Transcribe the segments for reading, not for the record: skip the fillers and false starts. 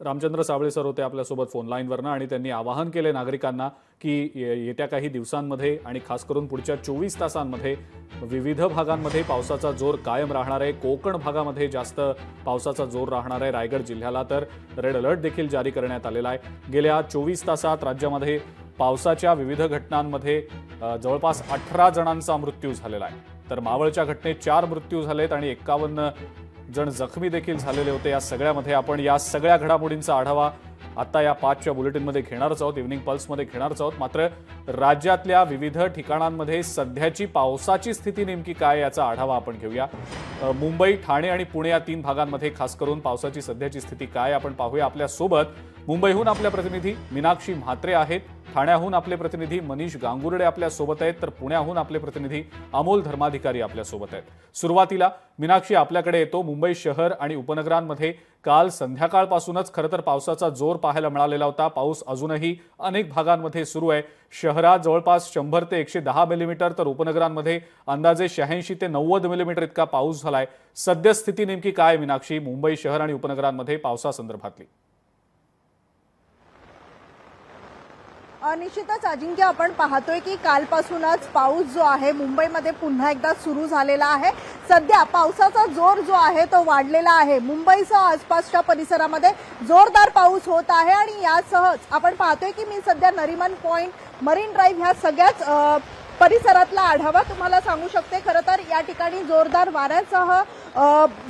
Ramchandra Sable sir होते आपल्यासोबत phone लाईनवरनं आणि त्यांनी आवाहन केले नागरिकांना की येत्या काही दिवसांमध्ये आणि खास करून पुढच्या 24 तासांमध्ये विविध भागांमध्ये पावसाचा जोर कायम राहणार आहे। कोकण भागामध्ये जास्त पावसाचा जोर राहणार आहे। रायगड जिल्ह्याला तर रेड अलर्ट देखील जारी करण्यात आलेला आहे। गेल्या 24 तासात राज्यामध्ये पावसाच्या विविध घटनांमध्ये जवळपास 18 जणांचा मृत्यू झालेला आहे। तर मावळच्या घटनेत 4 मृत्यू झालेत आणि 51 जण जखमी देखील झालेले होते। या सगळ्यामध्ये आपण या सगळ्या घडामोडींचा आढावा आता या 5च्या बुलेटिनमध्ये घेणारच आहोत, इव्हनिंग पल्समध्ये घेणारच आहोत। मात्र राज्यातल्या विविध ठिकाणांमध्ये सध्याची पावसाची स्थिती नेमकी काय याचा आढावा आपण घेऊया। मुंबई, ठाणे आणि पुणे या 3 भागांमध्ये खास करून पावसाची सध्याची स्थिती काय आपण पाहूया। आपल्या सोबत मुंबईहून आपल्या प्रतिनिधी मीनाक्षी म्हात्रे आहेत, ठाण्याहून आपले प्रतिनिधी मनीष गांगुर्डे आपल्या सोबत आहेत, तर पुण्याहून आपले प्रतिनिधी अमोल धर्माधिकारी आपल्या सोबत आहेत। सुरुवातीला मीनाक्षी आपल्याकडे येतो। मुंबई शहर आणि उपनगरांमध्ये काल संध्याकाळपासूनच खरं तर पावसाचा जोर पाहायला मिळालेला होता। पाऊस अजूनही अनेक भागांमध्ये सुरू आहे। शहरात जवळपास 100 ते 110 मिलीमीटर तर उपनगरांमध्ये अंदाजे 86 ते 90 मिलीमीटर इतका पाऊस झालाय। सद्यस्थिती नेमकी काय मीनाक्षी मुंबई शहर आणि उपनगरांमध्ये पावसासंदर्भातली? निश्चितच अजिंक्य, आपण पाहतोय की कालपासूनच पाऊस जो आहे मुंबईमध्ये पुन्हा एकदा सुरू झालेला आहे। सध्या पावसाचा जोर जो आहे तो वाढलेला आहे। मुंबईसह आसपासच्या परिसरामध्ये जोरदार पाऊस होत आहे आणि यासहच आपण पाहतोय की मी सध्या नरिमन पॉइंट, मरीन ड्राईव्ह ह्या सगळ्याच परिसरातला आढावा तुम्हाला सांगू शकते। खरं तर या ठिकाणी जोरदार वाऱ्यासह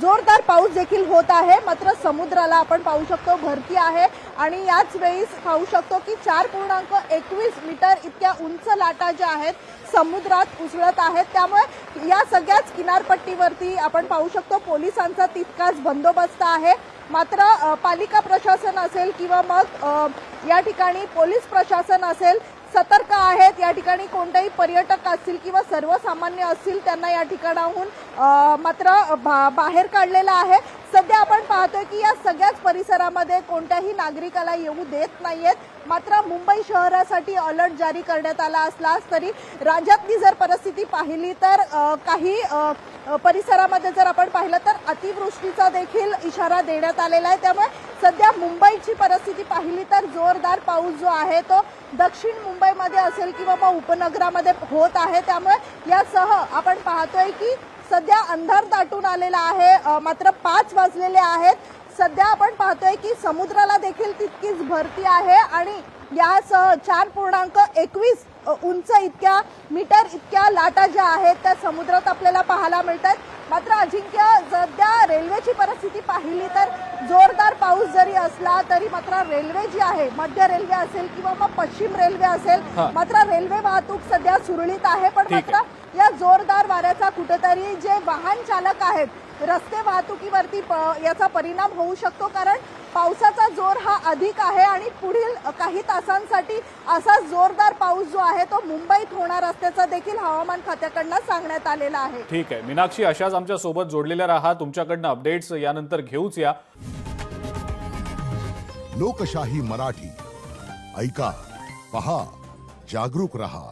जोरदार पाऊस देखील होत आहे। मात्र समुद्राला आपण पाहू शकतो भरती आहे आणि याच वेळी पाहू शकतो की 4.21 मीटर इतक्या उंच लाटा ज्या आहेत समुद्रात उसळत आहेत। त्यामुळे या सगळ्याच किनारपट्टीवरती आपण पाहू शकतो पोलिसांचा तितकाच बंदोबस्त आहे। मात्र पालिका प्रशासन असेल किंवा मग या ठिकाणी पोलीस प्रशासन असेल सतर्क आहेत। या ठिकाणी कोणतेही पर्यटक असतील किंवा सर्वसामान्य असतील त्यांना या ठिकाणाहून मात्र बाहेर काढलेलं आहे। सध्या आपण पाहतोय की या सगळ्याच परिसरामध्ये कोणत्याही नागरिकाला येऊ देत नाहीयेत। मात्र मुंबई शहरासाठी अलर्ट जारी करण्यात आला असला तरी राज्यातली जर परिस्थिती पाहिली तर काही परिसरामध्ये जर आपण पाहिलं तर अतिवृष्टीचा देखील इशारा देण्यात आलेला आहे। त्यामुळे सध्या मुंबईची परिस्थिती पाहिली तर जोरदार पाऊस जो आहे तो दक्षिण मुंबईमध्ये असेल किंवा मग उपनगरामध्ये होत आहे। त्यामुळे यासह आपण पाहतोय की सध्या अंधार दाटून आलेला आहे। मात्र 5 वाजलेले आहेत। सध्या आपण पाहतोय की समुद्राला देखील तितकीच भरती आहे आणि यासह 4.21 उंच इतक्या मीटर इतक्या लाटा ज्या आहेत त्या समुद्रात आपल्याला पाहायला मिळतात। मात्र अजिंक्य, सध्या रेल्वेची परिस्थिती पाहिली तर जोरदार पाऊस जरी असला तरी मात्र रेल्वे जी आहे, मध्य रेल्वे असेल किंवा मग पश्चिम रेल्वे असेल, मात्र रेल्वे वाहतूक सध्या सुरळीत आहे। पण मात्र या जोरदार वाऱ्याचा कुठेतरी जे वाहन चालक आहेत रस्ते वाहतुकीवरती याचा परिणाम होऊ शकतो, कारण पावसाचा जोर हा अधिक आहे आणि पुढील काही तासांसाठी असा जोरदार पाऊस जो आहे तो मुंबईत होणार असल्याचं देखील हवामान खात्याकडून सांगण्यात आलेलं आहे। ठीक आहे मीनाक्षी, अशाच आमच्या सोबत जोडलेल्या राहा, तुमच्याकडनं अपडेट्स यानंतर घेऊच या। लोकशाही मराठी ऐका, पहा, जागरूक रहा।